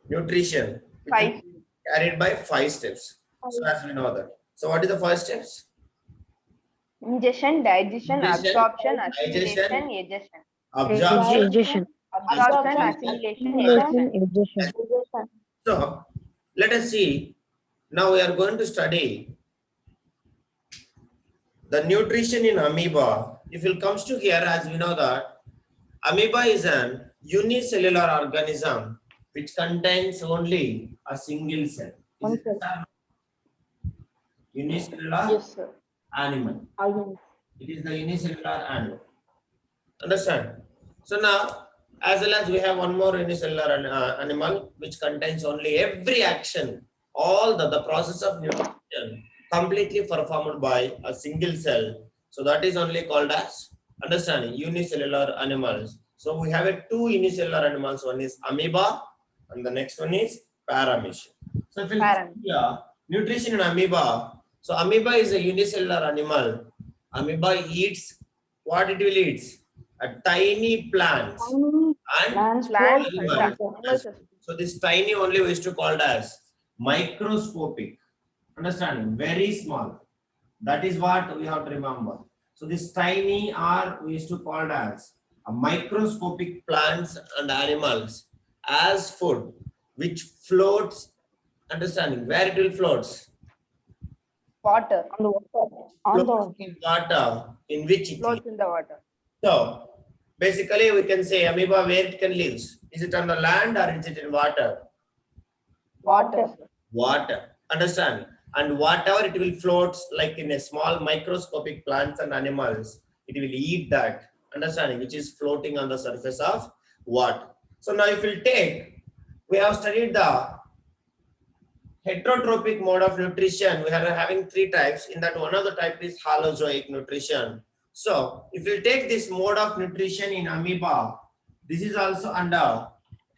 nutrition, which will Five. be carried by 5 steps. So as we know that. So what is the 5 steps? Ingestion, digestion, Ingestion, absorption, digestion, assimilation, egestion. absorption, Digestion, Absorption, assimilation. assimilation, assimilation, egestion. digestion. So let us see. Now we are going to study the nutrition in amoeba. If it comes to here, as we know that amoeba is an unicellular organism which contains only a single cell. Is it a unicellular Yes, sir. animal? It is the unicellular animal. Understand? So now, as well as we have one more unicellular animal which contains only every action, all the process of nutrition completely performed by a single cell. So that is only called as understanding unicellular animals. So we have two unicellular animals. One is amoeba, and the next one is paramecia. So if you Param. yeah, nutrition in amoeba. So amoeba is a unicellular animal. Amoeba eats what it will eat? A tiny plants and Plants, animals. So this tiny only we used to call as microscopic. Understanding? Very small. That is what we have to remember. So this tiny are we used to call as a microscopic plants and animals as food which floats. Understanding? Where it will floats? water. Floats in water in which it Floats in the water. So basically we can say amoeba where it can live. Is it on the land or is it in water? Water. Water. Understand? And whatever it will float like in a small microscopic plants and animals, it will eat that. Understanding? Which is floating on the surface of water. So now if we take, we have studied the heterotrophic mode of nutrition. We are having 3 types. In that one of the type is halozoic nutrition. So if you take this mode of nutrition in amoeba, this is also under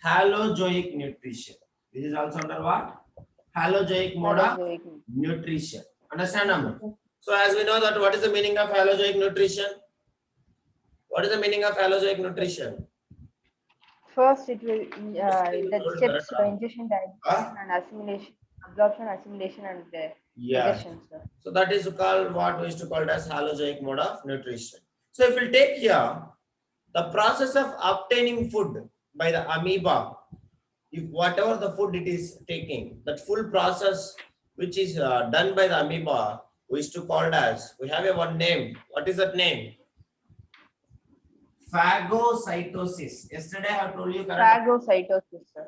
halozoic nutrition. This is also under what? Halozoic mode of nutrition. Understand, Amma? So as we know that what is the meaning of halozoic nutrition? What is the meaning of halozoic nutrition? First, it will the steps ingestion, digestion, and assimilation, absorption, assimilation, and digestion, sir. So that is called what we used to call as halozoic mode of nutrition. So if we take here the process of obtaining food by the amoeba, if whatever the food it is taking, that full process which is done by the amoeba, we used to call as, we have a one name. What is that name? Phagocytosis. Yesterday I have told you correct. Phagocytosis, sir.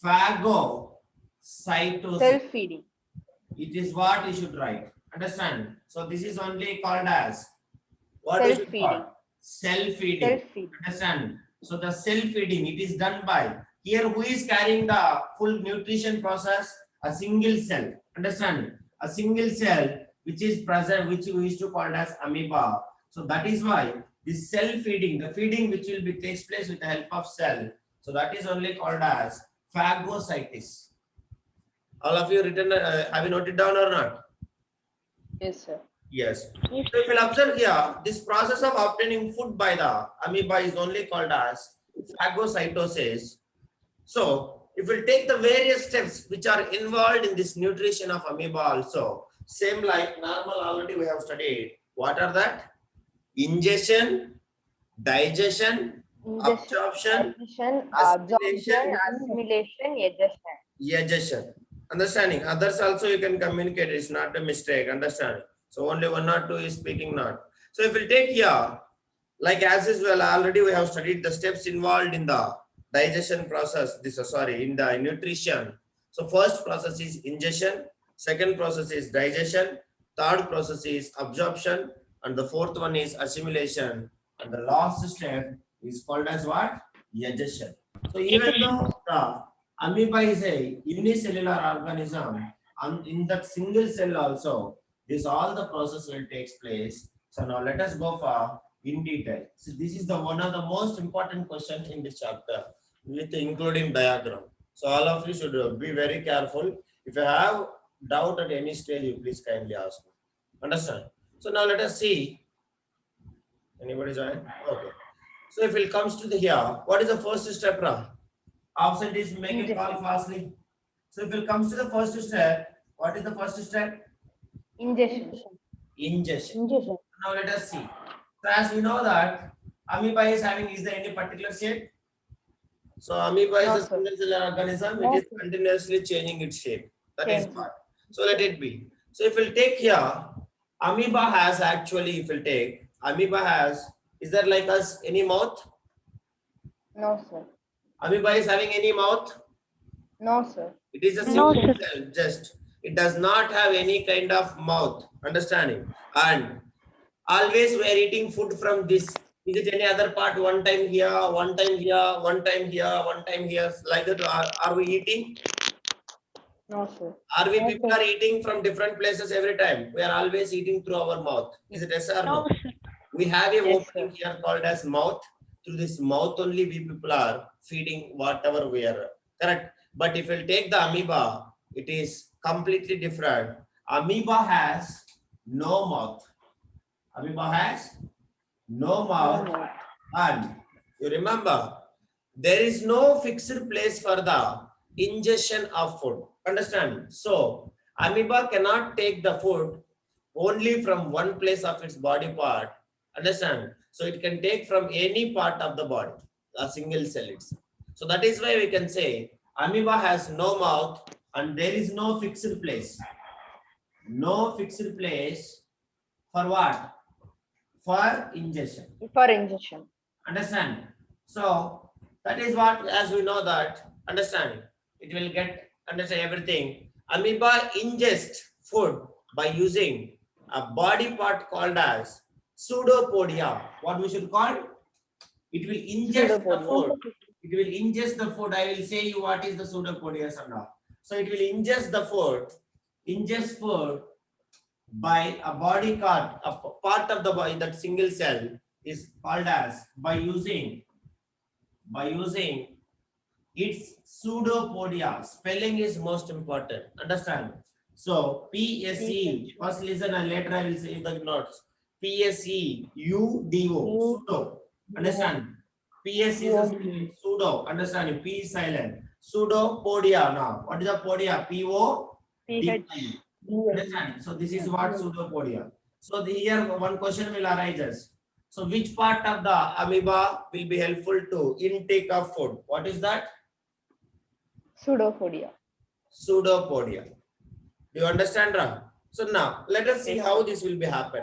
Phagocytosis. Self-feeding. It is what you should write. Understand? So this is only called as what? Self-feeding. Self-feeding. Self-feeding. Understand? So the self-feeding, it is done by, here who is carrying the full nutrition process? A single cell. Understand? A single cell which is present, which we used to call as amoeba. So that is why this self-feeding, the feeding which will be takes place with the help of cell. So that is only called as phagocytis. All of you written, have you noted down or not? Yes, sir. Yes. So if you observe here, this process of obtaining food by the amoeba is only called as phagocytosis. So if we take the various steps which are involved in this nutrition of amoeba also, same like normal already we have studied. What are that? Ingestion, digestion, absorption, assimilation, egestion. Understanding. Others also you can communicate. It's not a mistake. Understand. So only one or two is speaking not. So if we take here, like as is well, already we have studied the steps involved in the digestion process. In the nutrition. So first process is ingestion. Second process is digestion. Third process is absorption. And the fourth one is assimilation. And the last step is called as what? Egestion. So even though the amoeba is a unicellular organism, and in that single cell also, this all the process will take place. So now let us go for in detail. So this is the one of the most important questions in this chapter, with including diagram. So all of you should be very careful. If you have doubt at any stage, you please kindly ask me. Understand? So now let us see. Anybody join? Okay. So if it comes to the here, what is the first step, Ra? Option is make a call fastly. So if it comes to the first step, what is the first step? Ingestion. Ingestion. Now let us see. So as we know that amoeba is having, is there any particular shape? So amoeba is No, a sir. single cell organism. No, It is sir. continuously changing its shape. That is Change. part. So let it be. So if we'll take here, amoeba has actually, if we'll take, amoeba has, is there like us any mouth? No, sir. Amoeba is having any mouth? No, sir. It is a No, single sir. cell, just. It does not have any kind of mouth. Understanding? And always we are eating food from this. Is it any other part? One time here, one time here, one time here, one time here. Like that, are we eating? No, sir. Are we No, people sir. are eating from different places every time? We are always eating through our mouth. Is it yes or no? No, sir. We have a Yes, opening here called as mouth. Through this mouth only we people are feeding whatever we are. Correct. But if you take the amoeba, it is completely different. Amoeba has no mouth. Amoeba has no mouth. No. And you remember, there is no fixed place for the ingestion of food. Understand? So amoeba cannot take the food only from one place of its body part. Understand? So it can take from any part of the body, a single cell itself. So that is why we can say amoeba has no mouth and there is no fixed place. No fixed place for what? For ingestion. For ingestion. Understand? So that is what, as we know that, understand, it will get, understand everything. Amoeba ingest food by using a body part called as pseudopodia. What we should call? It will ingest the Pseudopodia. food. It will ingest the food. I will say you what is the pseudopodia or not. So it will ingest the food, ingest food by a body part, a part of the body, that single cell is called as by using its pseudopodia. Spelling is most important. Understand? So PSE. First listen and later I will say the notes. PSEUDO. Pseudo. Understand? PS is a pseudo. Understand? P is silent. Pseudopodia. Now, what is the podia? PO. pH. Understand? So this is what pseudopodia. So here one question will arise. So which part of the amoeba will be helpful to intake of food? What is that? Pseudopodia. Pseudopodia. Do you understand, Ram? So now let us see how this will be happen.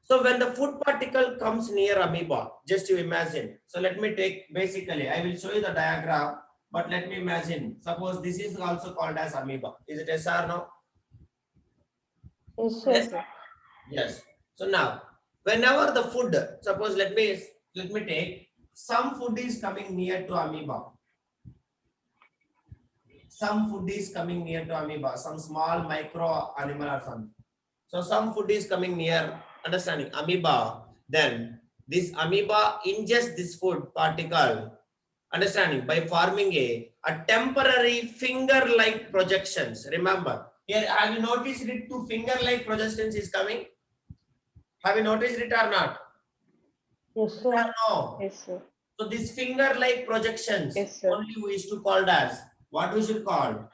So when the food particle comes near amoeba, just you imagine. So let me take, basically I will show you the diagram, but let me imagine. Suppose this is also called as amoeba. Is it yes or no? Yes, sir. Yes. So now, whenever the food, suppose let me take, some food is coming near to amoeba. Some food is coming near to amoeba, some small micro animal or something. So some food is coming near, understanding, amoeba. Then this amoeba ingests this food particle, understanding, by forming a temporary finger-like projections. Remember, here have you noticed it? Two finger-like projections is coming. Have you noticed it or not? Yes, Yes sir. or no? Yes, sir. So this finger-like projections, Yes, sir. only we used to call as, what we should call?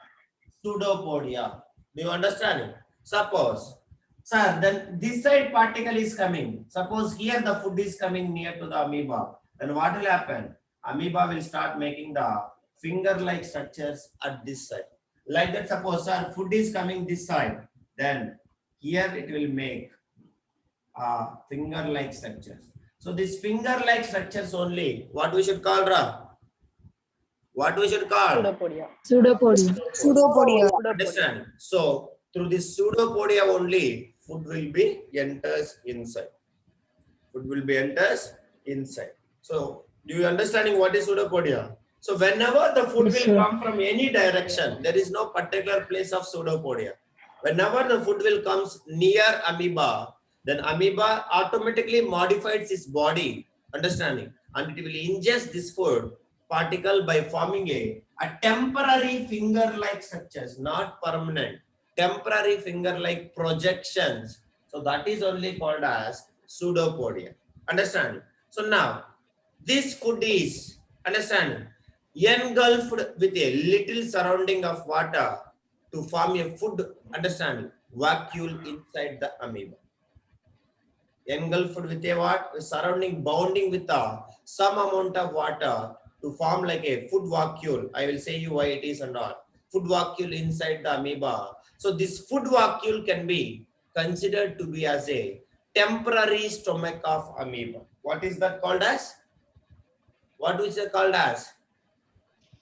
Pseudopodia. Do you understand it? Suppose, sir, then this side particle is coming. Suppose here the food is coming near to the amoeba. Then what will happen? Amoeba will start making the finger-like structures at this side. Like that, suppose, sir, food is coming this side. Then here it will make finger-like structures. So these finger-like structures only, what we should call, Ra? What we should call? Pseudopodia. Pseudopodia. Understand? So through this pseudopodia only, food will be enters inside. Food will be enters inside. So do you understanding what is pseudopodia? So whenever the food Yes, will sir. come from any direction, there is no particular place of pseudopodia. Whenever the food will comes near amoeba, then amoeba automatically modifies its body, understanding, and it will ingest this food particle by forming a temporary finger-like structures, not permanent, temporary finger-like projections. So that is only called as pseudopodia. Understanding? So now, this food is, understanding, engulfed with a little surrounding of water to form a food, understand, vacuole inside the amoeba. Engulfed with a what? Surrounding, bounding with some amount of water to form like a food vacuole. I will say you why it is and all. Food vacuole inside the amoeba. So this food vacuole can be considered to be as a temporary stomach of amoeba. What is that called as? What is it called as?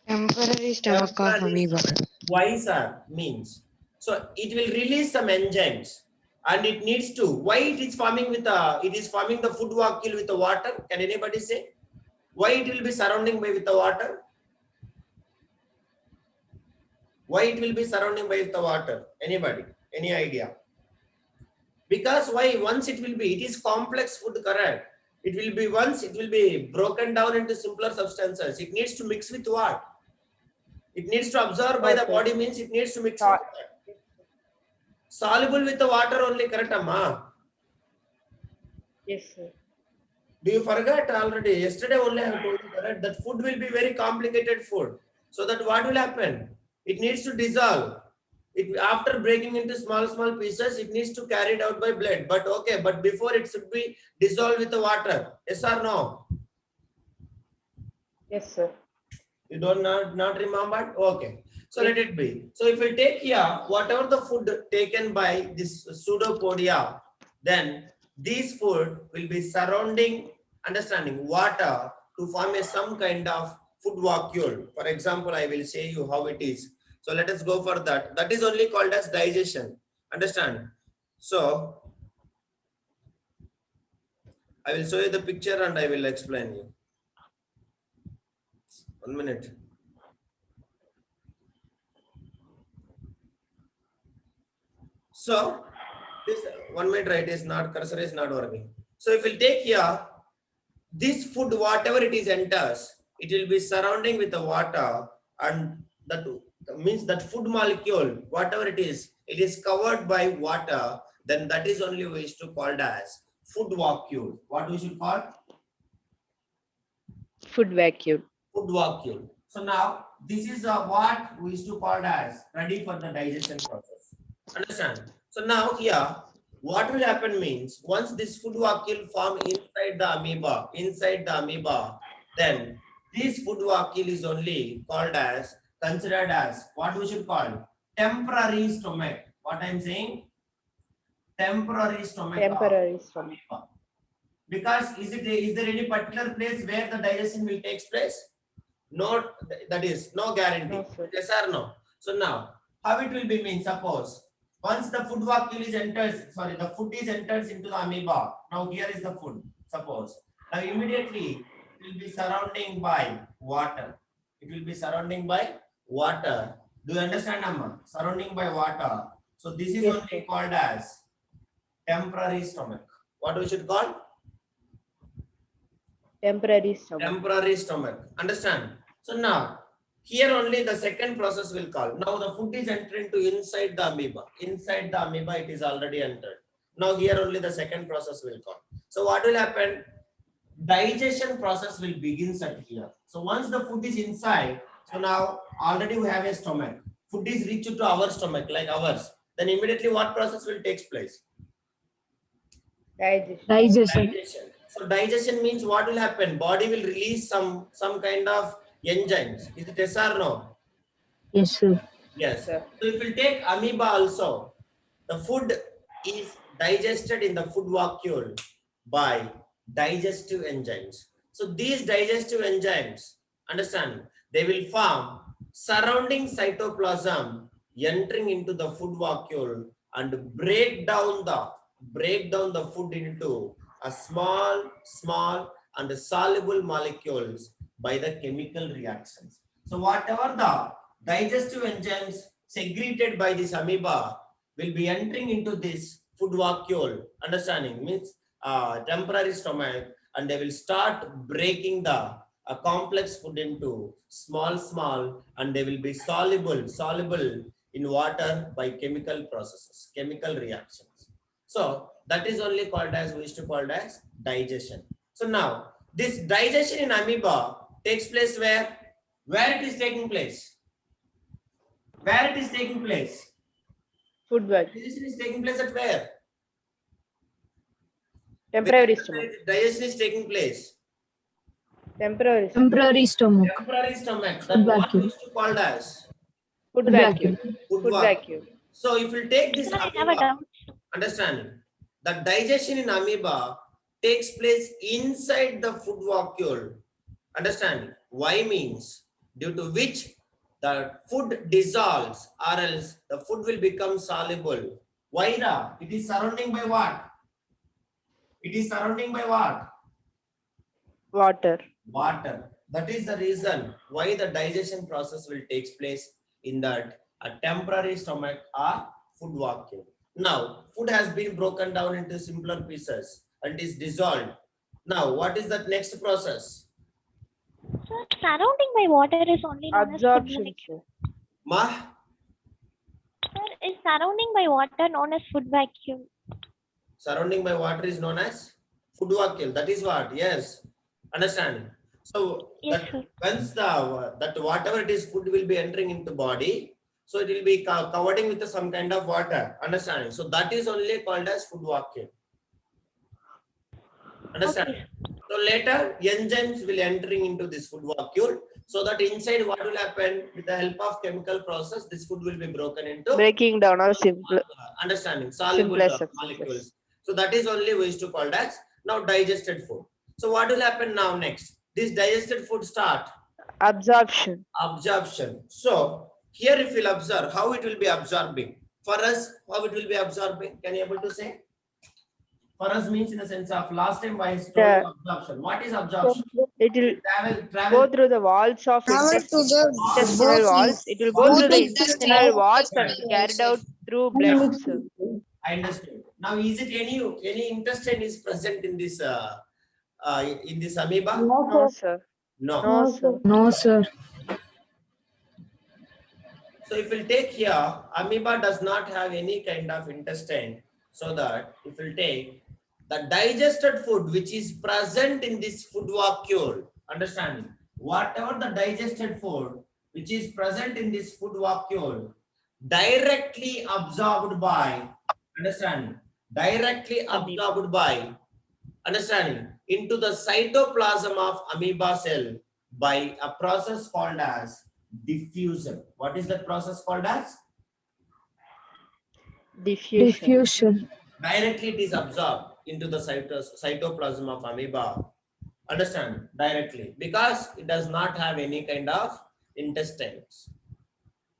Temporary stomach of Temporary amoeba. stomach. Why, sir? Means, so it will release some enzymes and it needs to. Why it is forming with it is forming the food vacuole with the water? Can anybody say? Why it will be surrounding by with the water? Why it will be surrounding by with the water? Anybody? Any idea? Because why? Once it will be, it is complex food, correct? It will be once it will be broken down into simpler substances. It needs to mix with what? It needs to absorb by the Okay. body, means it needs to mix Salt. with that. Soluble with the water only, correct, Amma? Yes, sir. Do you forget already? Yesterday only I have told you, correct, that food will be very complicated food. So that what will happen? It needs to dissolve. It after breaking into small pieces, it needs to carry it out by blood. But okay, but before it should be dissolved with the water. Yes or no? Yes, sir. You don't not remember? Okay. So let it be. So if we take here, whatever the food taken by this pseudopodia, then this food will be surrounding, understanding, water to form some kind of food vacuole. For example, I will say you how it is. So let us go for that. That is only called as digestion. Understand? So I will show you the picture and I will explain you. 1 minute. So this 1 minute, right, is not, cursor is not working. So if we take here, this food, whatever it is enters, it will be surrounding with the water, and that means that food molecule, whatever it is covered by water, then that is only we used to called as food vacuole. What we should call? Food vacuole. Food vacuole. So now this is what we used to call as ready for the digestion process. Understand? So now here, what will happen means once this food vacuole form inside the amoeba, then this food vacuole is only called as, considered as what we should call temporary stomach. What I'm saying? Temporary stomach. Temporary stomach. Amoeba. Because is there any particular place where the digestion will take place? No, that is no guarantee. No, sir. Yes or no? So now, how it will be means, suppose once the food vacuole is enters, sorry, the food is enters into the amoeba. Now here is the food, suppose. Now immediately it will be surrounding by water. It will be surrounding by water. Do you understand, Amma? Surrounding by water. So this is Yes, only sir. called as temporary stomach. What we should call? Temporary stomach. Temporary stomach. Understand? So now, here only the second process will call. Now the food is entering to inside the amoeba. Inside the amoeba, it is already entered. Now here only the second process will call. So what will happen? Digestion process will begin at here. So once the food is inside, so now already we have a stomach. Food is reached to our stomach, like ours. Then immediately what process will take place? Digestion. Digestion. So digestion means what will happen? Body will release some kind of enzymes. Is it yes or no? Yes, sir. Yes. Sir. So if we take amoeba also, the food is digested in the food vacuole by digestive enzymes. So these digestive enzymes, understand, they will form surrounding cytoplasm entering into the food vacuole and break down the food into a small and soluble molecules by the chemical reactions. So whatever the digestive enzymes secreted by this amoeba will be entering into this food vacuole, understanding means temporary stomach, and they will start breaking the complex food into small, and they will be soluble in water by chemical processes, chemical reactions. So that is only called as, we used to call as digestion. So now this digestion in amoeba takes place where? Where it is taking place? Where it is taking place? Food vacuum. Digestion is taking place at where? Temporary Where stomach. digestion is taking place? Temporary stomach. Temporary stomach. Temporary stomach. Food That what vacuum. used to called as Food Food vacuum. vacuum. food Food vacuum. vacuum. So if you take this Sir, I have a amoeba, doubt. understand that digestion in amoeba takes place inside the food vacuole. Understand why means due to which the food dissolves or else the food will become soluble. Why? It is surrounding by what? It is surrounding by what? Water. Water. That is the reason why the digestion process will take place in that a temporary stomach or food vacuum. Now, food has been broken down into simpler pieces and is dissolved. Now, what is that next process? Sir, surrounding by water is only known as food Absorption. vacuum. Ma? Sir, is surrounding by water known as food vacuum? Surrounding by water is known as food vacuole. That is what? Yes. Understand? So, Yes, that sir. once that whatever it is food will be entering into body, so it will be covered with some kind of water. Understanding? So that is only called as food vacuum. Understand? Okay. So later enzymes will entering into this food vacuole, so that inside what will happen with the help of chemical process, this food will be broken into Breaking down or simple. understanding soluble Simplest substances. molecules. So that is only we used to call as now digested food. So what will happen now next? This digested food start Absorption. absorption. So here if you'll observe how it will be absorbing. For us, how it will be absorbing? Can you able to say? For us means in the sense of last time I told Yeah. you absorption. What is absorption? It will Travel go through the walls of intestinal walls. It will go through the intestinal walls and be carried out through blood. Sir. I understand. Now, is it any intestine is present in this amoeba? No, sir. No. No, sir. No, sir. So if we'll take here, amoeba does not have any kind of intestine. So that if we'll take the digested food which is present in this food vacuole, understanding whatever the digested food which is present in this food vacuole directly absorbed by, understanding, directly absorbed by, understanding, into the cytoplasm of amoeba cell by a process called as diffusion. What is that process called as? Diffusion. Diffusion. Directly it is absorbed into the cytoplasm of amoeba. Understand? Directly, because it does not have any kind of intestines.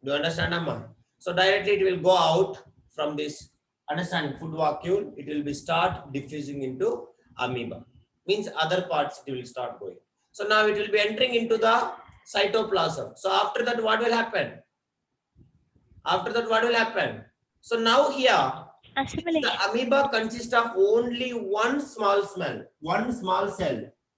Do you understand, Amma? So directly it will go out from this, understand, food vacuole. It will be start diffusing into amoeba. Means other parts it will start going. So now it will be entering into the cytoplasm. So after that, what will happen? After that, what will happen? So now here, Assimilation. the amoeba consists of only one small cell.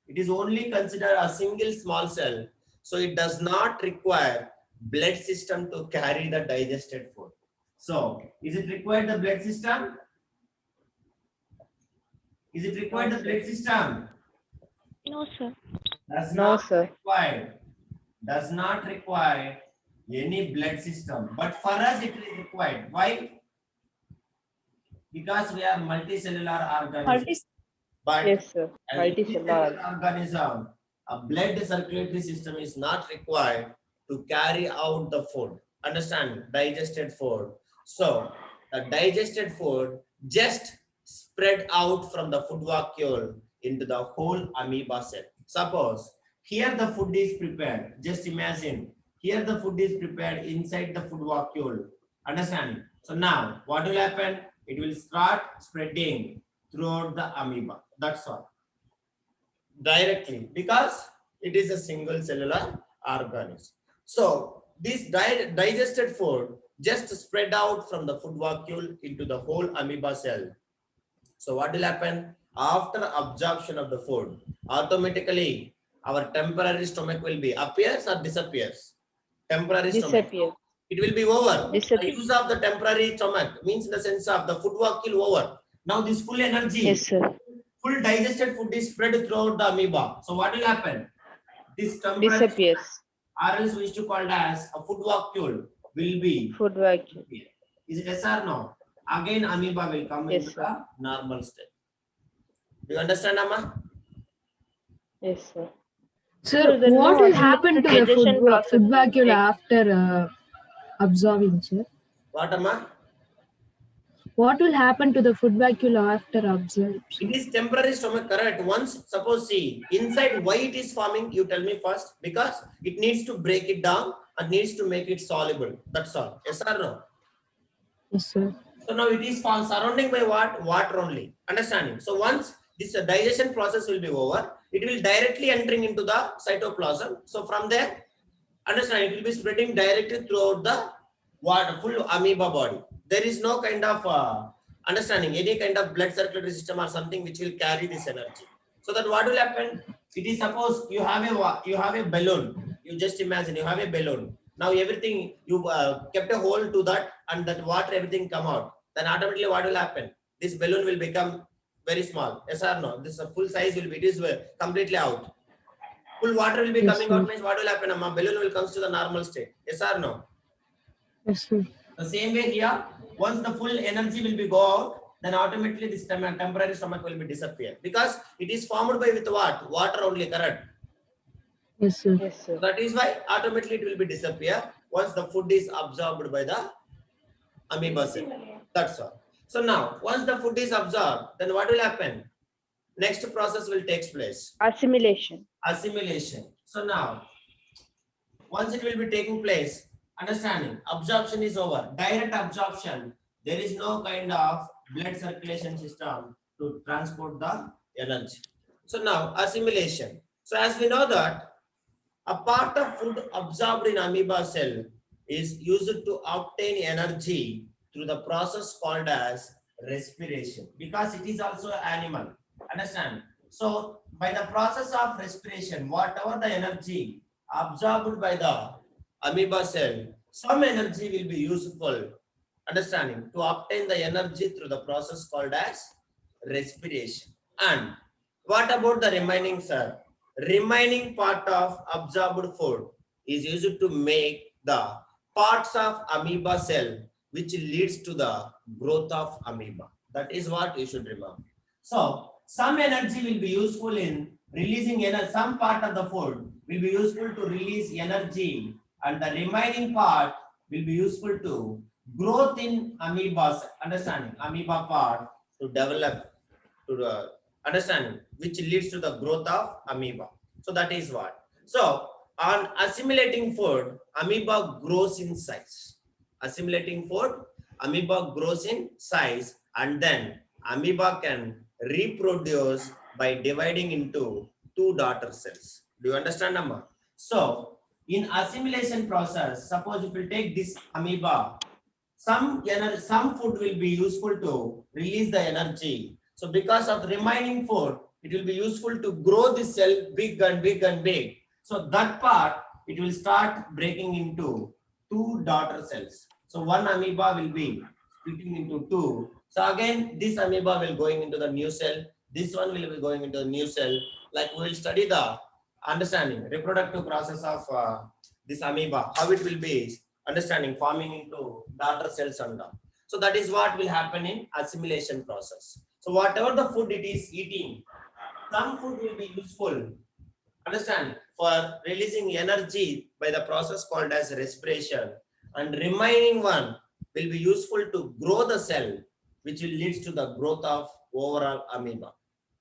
It is only considered a single small cell. So it does not require blood system to carry the digested food. So is it required the blood system? Is it required the blood system? No, sir. Does No, not sir. require. Does not require any blood system. But for us it is required. Why? Because we are multicellular organisms. But Yes, sir. as Multicellular. multicellular organism, a blood circulatory system is not required to carry out the food. Understand? Digested food. So the digested food just spread out from the food vacuole into the whole amoeba cell. Suppose here the food is prepared. Just imagine here the food is prepared inside the food vacuole. Understand? So now what will happen? It will start spreading throughout the amoeba. That's all. Directly, because it is a single cellular organism. So this digested food just spread out from the food vacuole into the whole amoeba cell. So what will happen? After absorption of the food, automatically our temporary stomach will be appears or disappears? Temporary stomach. Disappear. It will be over. The Disappear. use of the temporary stomach means in the sense of the food vacuole over. Now this full energy, Yes, sir. full digested food is spread throughout the amoeba. So what will happen? This temporary Disappears. or else we used to call it as a food vacuole will be. Food vacuole. Is it yes or no? Again, amoeba will come Yes, into sir. the normal state. Do you understand, Amma? Yes, sir. Sir, So then what no will happen to the digestion process food will vacuole take- after absorbing, sir? What, Amma? What will happen to the food vacuole after absorption? It is temporary stomach, correct? Once, suppose, see, inside why it is forming, you tell me first. Because it needs to break it down and needs to make it soluble. That's all. Yes or no? Yes, sir. So now it is surrounding by what? Water only. Understanding? So once this digestion process will be over, it will directly entering into the cytoplasm. So from there, understand, it will be spreading directly throughout the water, full amoeba body. There is no kind of understanding, any kind of blood circulatory system or something which will carry this energy. So that what will happen? It is suppose you have a balloon. You just imagine you have a balloon. Now everything you kept a hole to that, and that water everything come out. Then automatically what will happen? This balloon will become very small. Yes or no? This full size will be, it is completely out. Full water will be Yes, coming sir. out, means what will happen? Amma? Balloon will come to the normal state. Yes or no? Yes, sir. The same way here, once the full energy will be go out, then automatically this temporary stomach will be disappear, because it is formed by with what? Water only, correct? Yes, sir. Yes, sir. That is why automatically it will be disappear once the food is absorbed by the amoeba cell. That's all. So now, once the food is absorbed, then what will happen? Next process will take place. Assimilation. Assimilation. So now, once it will be taking place, understanding, absorption is over. Direct absorption, there is no kind of blood circulation system to transport the energy. So now, assimilation. So as we know that a part of food absorbed in amoeba cell is used to obtain energy through the process called as respiration, because it is also animal. Understand? So by the process of respiration, whatever the energy absorbed by the amoeba cell, some energy will be useful, understanding, to obtain the energy through the process called as respiration. And what about the remaining, sir? Remaining part of absorbed food is used to make the parts of amoeba cell, which leads to the growth of amoeba. That is what you should remember. So some energy will be useful in releasing energy. Some part of the food will be useful to release energy, and the remaining part will be useful to growth in amoeba. Understanding, amoeba part to develop, to the understanding, which leads to the growth of amoeba. So that is what. So on assimilating food, amoeba grows in size. Assimilating food, amoeba grows in size, and then amoeba can reproduce by dividing into two daughter cells. Do you understand, Amma? So in assimilation process, suppose if you take this amoeba, some food will be useful to release the energy. So because of remaining food, it will be useful to grow this cell big and big and big. So that part, it will start breaking into two daughter cells. So one amoeba will be splitting into two. So again, this amoeba will going into the new cell. This one will be going into the new cell. Like we will study the understanding reproductive process of this amoeba, how it will be understanding forming into daughter cells and all. So that is what will happen in assimilation process. So whatever the food it is eating, some food will be useful, understand, for releasing energy by the process called as respiration, and remaining one will be useful to grow the cell, which will lead to the growth of overall amoeba.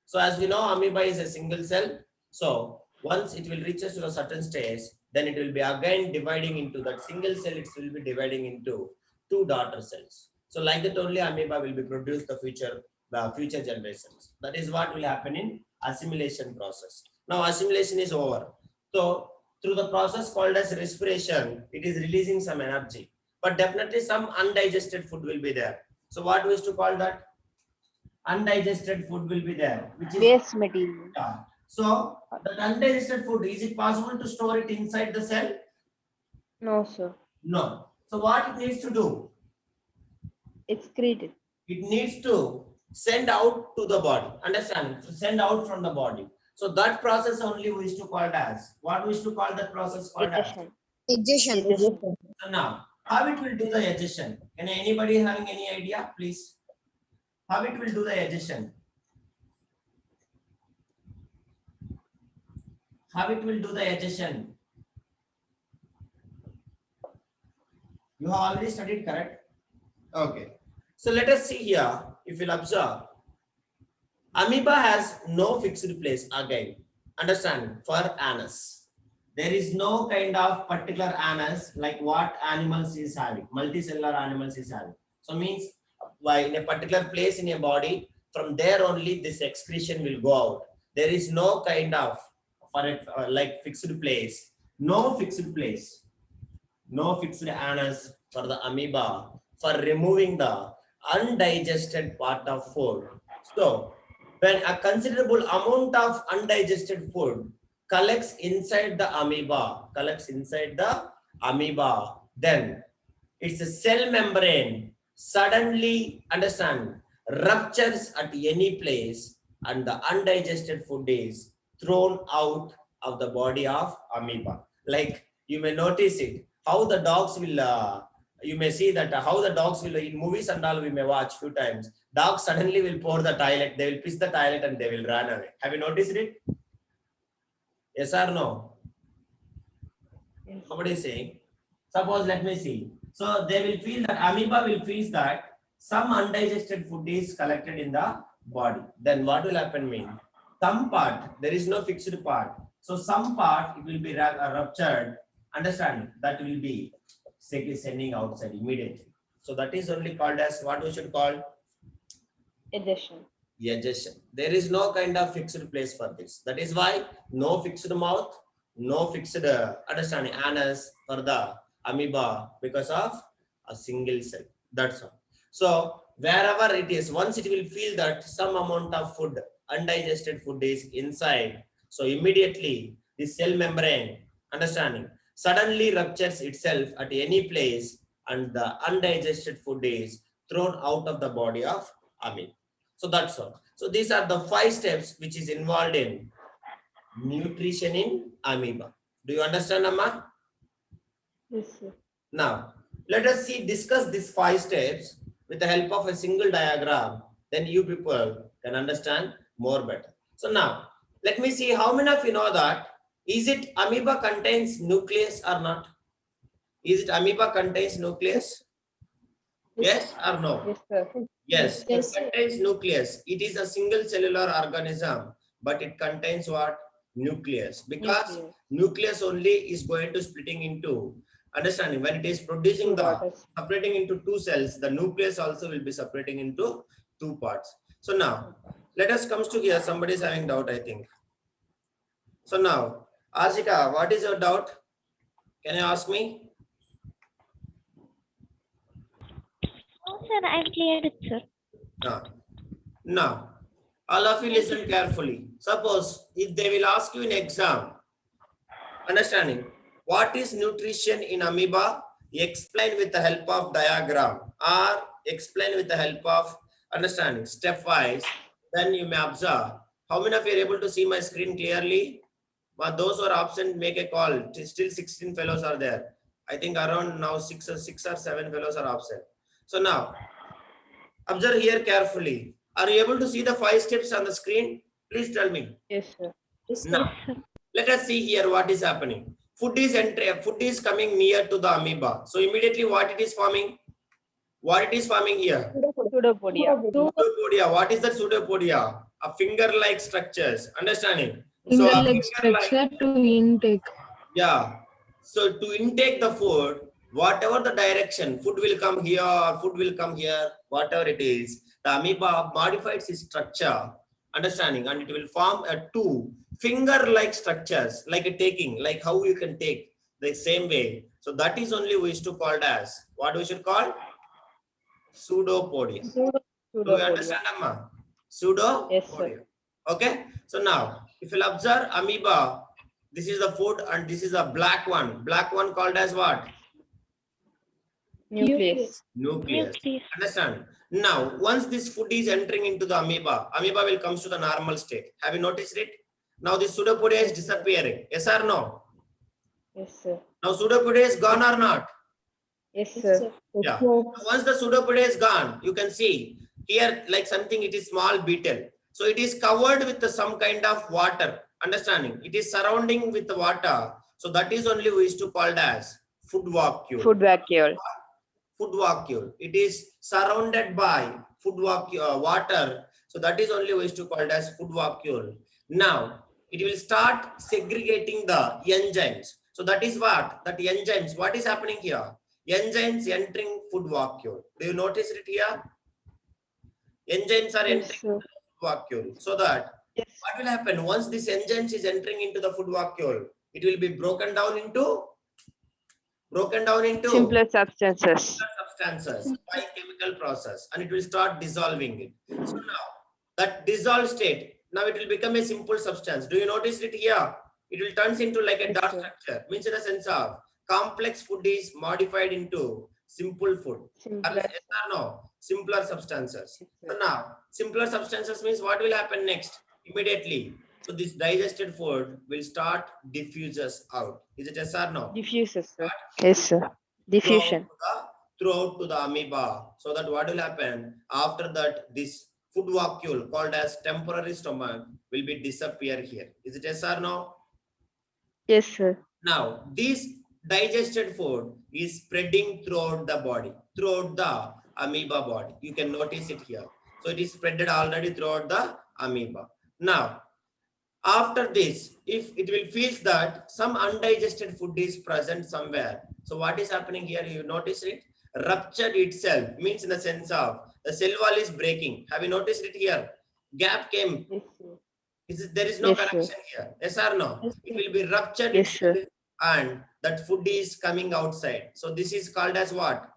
So as we know, amoeba is a single cell. So once it will reach to a certain stage, then it will be again dividing into that single cell. It will be dividing into two daughter cells. So like that only amoeba will be produced the future generations. That is what will happen in assimilation process. Now assimilation is over. So through the process called as respiration, it is releasing some energy. But definitely some undigested food will be there. So what we used to call that? Undigested food will be there, which is Waste material. so that undigested food, is it possible to store it inside the cell? No, sir. No. So what it needs to do? Excreted. It needs to send out to the body. Understand? Send out from the body. So that process only we used to call it as, what we used to call that process called as? Digestion. So now, how it will do the digestion? Can anybody having any idea, please? How it will do the digestion? How it will do the digestion? You have already studied, correct? Okay. So let us see here. If you'll observe, amoeba has no fixed place again. Understand? For anus. There is no kind of particular anus like what animals is having. Multicellular animals is having. So means why in a particular place in your body, from there only this excretion will go out. There is no kind of for it like fixed place. No fixed place. No fixed anus for the amoeba for removing the undigested part of food. So when a considerable amount of undigested food collects inside the amoeba, then its cell membrane suddenly, understand, ruptures at any place and the undigested food is thrown out of the body of amoeba. Like you may notice it, how the dogs will, you may see that how the dogs will, in movies and all we may watch few times, dogs suddenly will pour the toilet, they will piss the toilet and they will run away. Have you noticed it? Yes or no? Somebody is saying. Suppose, let me see. So they will feel that amoeba will feel that some undigested food is collected in the body. Then what will happen mean? Some part, there is no fixed part. So some part it will be ruptured. Understand? That will be sending outside immediately. So that is only called as what we should call Digestion. digestion. There is no kind of fixed place for this. That is why no fixed mouth, no fixed understanding anus for the amoeba because of a single cell. That's all. So wherever it is, once it will feel that some amount of food, undigested food is inside, so immediately the cell membrane, understanding, suddenly ruptures itself at any place and the undigested food is thrown out of the body of amoeba. So that's all. So these are the 5 steps which is involved in nutrition in amoeba. Do you understand, Amma? Yes, sir. Now, let us discuss these 5 steps with the help of a single diagram. Then you people can understand more better. So now, let me see how many of you know that. Is it amoeba contains nucleus or not? Is it amoeba contains nucleus? Yes or no? Yes, sir. Yes, Yes, it contains nucleus. It is a single cellular organism, but it contains what? Nucleus. Because nucleus only is going to splitting into, understanding, when it is producing the separating into 2 cells, the nucleus also will be separating into 2 parts. So now, let us come to here. Somebody is having doubt, I think. So now, Ashika, what is your doubt? Can you ask me? No, sir, I'm cleared it, sir. Now, all of you listen carefully. Suppose if they will ask you in exam, understanding, what is nutrition in amoeba? Explain with the help of diagram or explain with the help of understanding stepwise. Then you may observe. How many of you are able to see my screen clearly? But those who are absent, make a call. Still 16 fellows are there. I think around now 6 or 7 fellows are absent. So now, observe here carefully. Are you able to see the 5 steps on the screen? Please tell me. Yes, sir. Now, let us see here what is happening. Food is coming near to the amoeba. So immediately what it is forming? What it is forming here? Pseudopodia. Pseudopodia. What is the pseudopodia? A finger-like structures. Understanding? So a finger-like structure to intake. Yeah. So to intake the food, whatever the direction, food will come here, food will come here, whatever it is, the amoeba modifies its structure, understanding, and it will form a 2 finger-like structures, like a taking, like how you can take the same way. So that is only we used to call it as, what we should call? Pseudopodia. Do you understand, Amma? Pseudopodia. Yes, sir. Okay. So now, if you observe amoeba, this is the food and this is a black one. Black one called as what? Nucleus. Nucleus. Understand? Now, once this food is entering into the amoeba, amoeba will come to the normal state. Have you noticed it? Now the pseudopodia is disappearing. Yes or no? Yes, sir. Now pseudopodia is gone or not? Yes, sir. Yeah. Once the pseudopodia is gone, you can see here like something, it is small beetle. So it is covered with some kind of water. Understanding? It is surrounding with the water. So that is only we used to called as food vacuole. Food vacuole. Food vacuole. It is surrounded by food water. So that is only we used to called as food vacuole. Now it will start segregating the enzymes. So that is what that enzymes. What is happening here? Enzymes entering food vacuole. Do you notice it here? Enzymes are Yes, entering sir. food vacuole. So that Yes. what will happen once this enzymes is entering into the food vacuole? It will be broken down into Simpler substances. substances by chemical process, and it will start dissolving it. So now that dissolved state, now it will become a simple substance. Do you notice it here? It will turns into like a Yes, dark sir. structure. Means in the sense of complex food is modified into simple food. Simpler. Yes or no? Simpler substances. Yes, So sir. now simpler substances means what will happen next? Immediately. So this digested food will start diffuses out. Is it yes or no? Diffuses, sir. Yes, sir. Diffusion. Throughout to the amoeba, so that what will happen after that, this food vacuole called as temporary stomach will be disappear here. Is it yes or no? Yes, sir. Now this digested food is spreading throughout the body, throughout the amoeba body. You can notice it here. So it is spreaded already throughout the amoeba. Now after this, if it will feels that some undigested food is present somewhere, so what is happening here? You notice it ruptured itself, means in the sense of the cell wall is breaking. Have you noticed it here? Gap came. Yes, sir. There is no Yes, sir. connection here. Yes or no? Yes, It sir. will be ruptured Yes, itself, sir. and that food is coming outside. So this is called as what?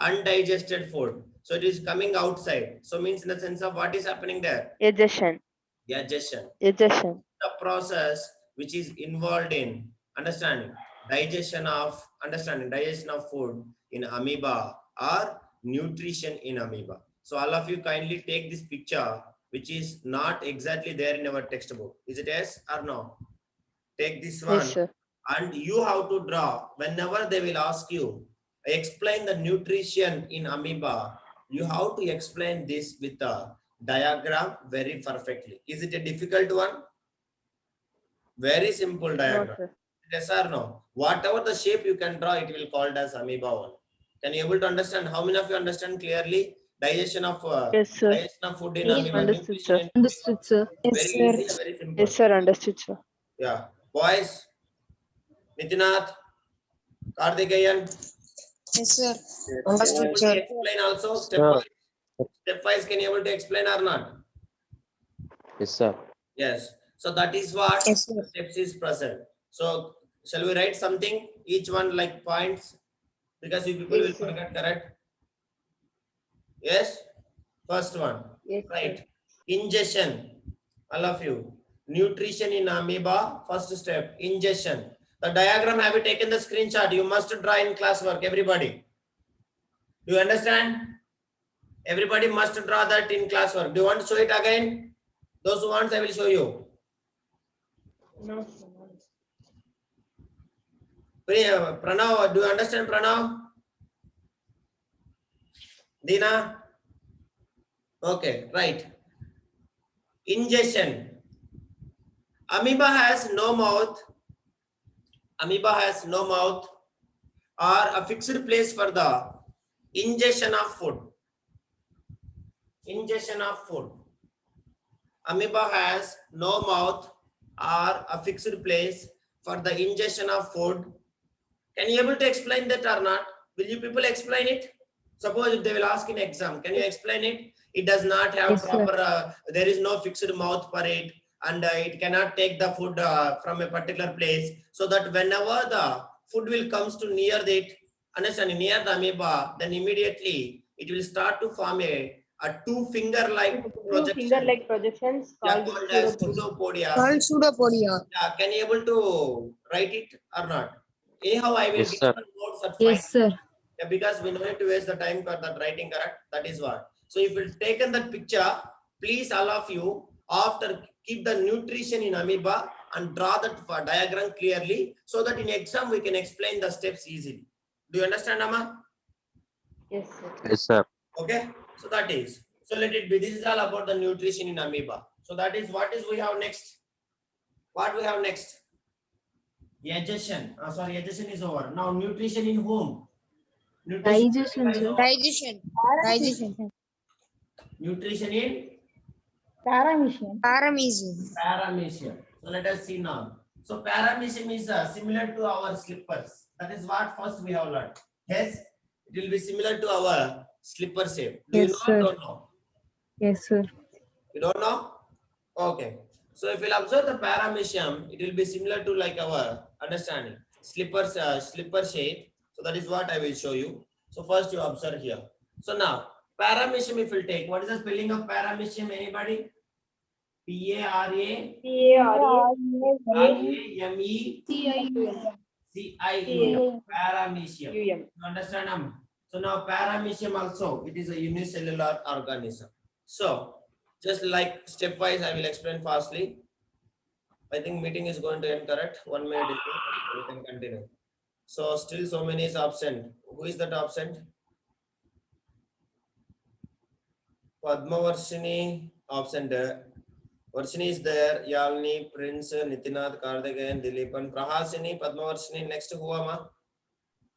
Undigested food. So it is coming outside. So means in the sense of what is happening there? Digestion. Digestion. Digestion. The process which is involved in digestion of food in amoeba or nutrition in amoeba. So all of you kindly take this picture, which is not exactly there in our textbook. Is it yes or no? Take this one, Yes, sir. and you have to draw whenever they will ask you explain the nutrition in amoeba. You have to explain this with a diagram very perfectly. Is it a difficult one? Very simple No, diagram. sir. Yes or no? Whatever the shape you can draw, it will called as amoeba one. Can you able to understand? How many of you understand clearly digestion of Yes, sir. digestion of food in Yes, amoeba? understood, nutrition sir. in- Understood, sir. Very easy, very simple. Yes, sir. Understood, sir. Yeah. Boys, Nitinath, Karthikeyan. Yes, sir. Can Understood, you sir. explain also Sir. stepwise? Stepwise, can you able to explain or not? Yes, sir. Yes. So that is what Yes, sir. steps is present. So shall we write something? Each one like points, because you people will Yes, sir. forget, correct? Yes. First one. Yes, sir. Right. Ingestion. All of you. Nutrition in amoeba. First step. Ingestion. The diagram, have you taken the screenshot? You must draw in classwork, everybody. Do you understand? Everybody must draw that in classwork. Do you want to show it again? Those who want, I will show you. No, sir. Pranav, do you understand Pranav? Dina? Okay, right. Ingestion. Amoeba has no mouth. Amoeba has no mouth or a fixed place for the ingestion of food. Ingestion of food. Amoeba has no mouth or a fixed place for the ingestion of food. Can you able to explain that or not? Will you people explain it? Suppose if they will ask in exam, can you explain it? It does not have Yes, sir. proper, there is no fixed mouth for it, and it cannot take the food from a particular place, so that whenever the food will comes to near it, understand, near the amoeba, then immediately it will start to form a two finger like Two finger-like projections called called as pseudopodia. pseudopodia. Called pseudopodia. Yeah, can you able to write it or not? Anyhow, I will Yes, give sir. some notes at Yes, sir. yeah, because we don't need to waste the time for that writing, correct? That is what. So if you taken that picture, please all of you, after keep the nutrition in amoeba and draw that diagram clearly so that in exam we can explain the steps easily. Do you understand, Amma? Yes, sir. Yes, sir. Okay, so that is. So let it be. This is all about the nutrition in amoeba. So that is what is we have next. What we have next? Digestion. Sorry, digestion is over. Now nutrition in whom? Digestion, is sir. over. Digestion. Digestion. Nutrition in Paramecium. paramecium. So let us see now. So paramecium is similar to our slippers. That is what first we have learned. Yes, it will be similar to our slipper shape. Do you Yes, know or sir. don't know? Yes, sir. You don't know? Okay. So if you'll observe the paramecium, it will be similar to like our understanding. Slipper shape. So that is what I will show you. So first you observe here. So now paramecium if you'll take, what is the spelling of paramecium? Anybody? Paramecium. Paramecium. You understand? So now paramecium also, it is a unicellular organism. So just like stepwise, I will explain fastly. I think meeting is going to end, correct? 1 minute, we can continue. So still so many is absent. Who is that absent? Padmavarshini absent. Varshini is there. Yalni, Prince, Nitinath, Karthikeyan, Dileepan, Prahasini, Padmavarshini. Next who am?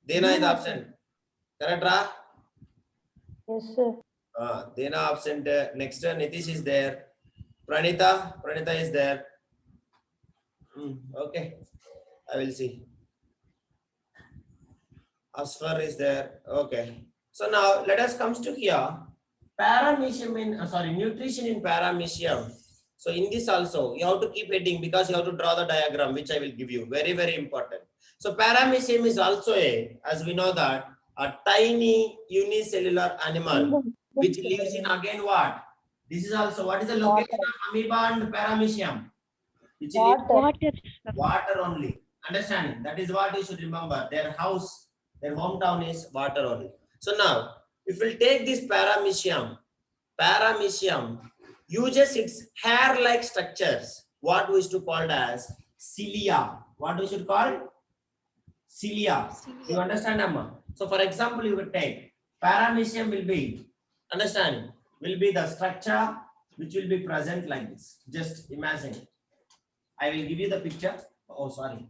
Dena is absent. Correct, Ra? Yes, sir. Dena absent. Next Nitish is there. Pranita is there. Okay, I will see. Asfar is there. Okay. So now let us come to here. Paramecium in nutrition in paramecium. So in this also you have to keep heading because you have to draw the diagram which I will give you. Very, very important. So paramecium is also as we know that, a tiny unicellular animal which lives in again what? This is also what is the location of amoeba and paramecium? Which lives Water. water only. Understanding? That is what you should remember. Their house, their hometown is water only. So now, if we'll take this paramecium uses its hair-like structures, what we used to call as cilia. What we should call? Cilia. You understand, Amma? So for example, you will take paramecium will be, understanding, will be the structure which will be present like this. Just imagine it. I will give you the picture. Oh, sorry.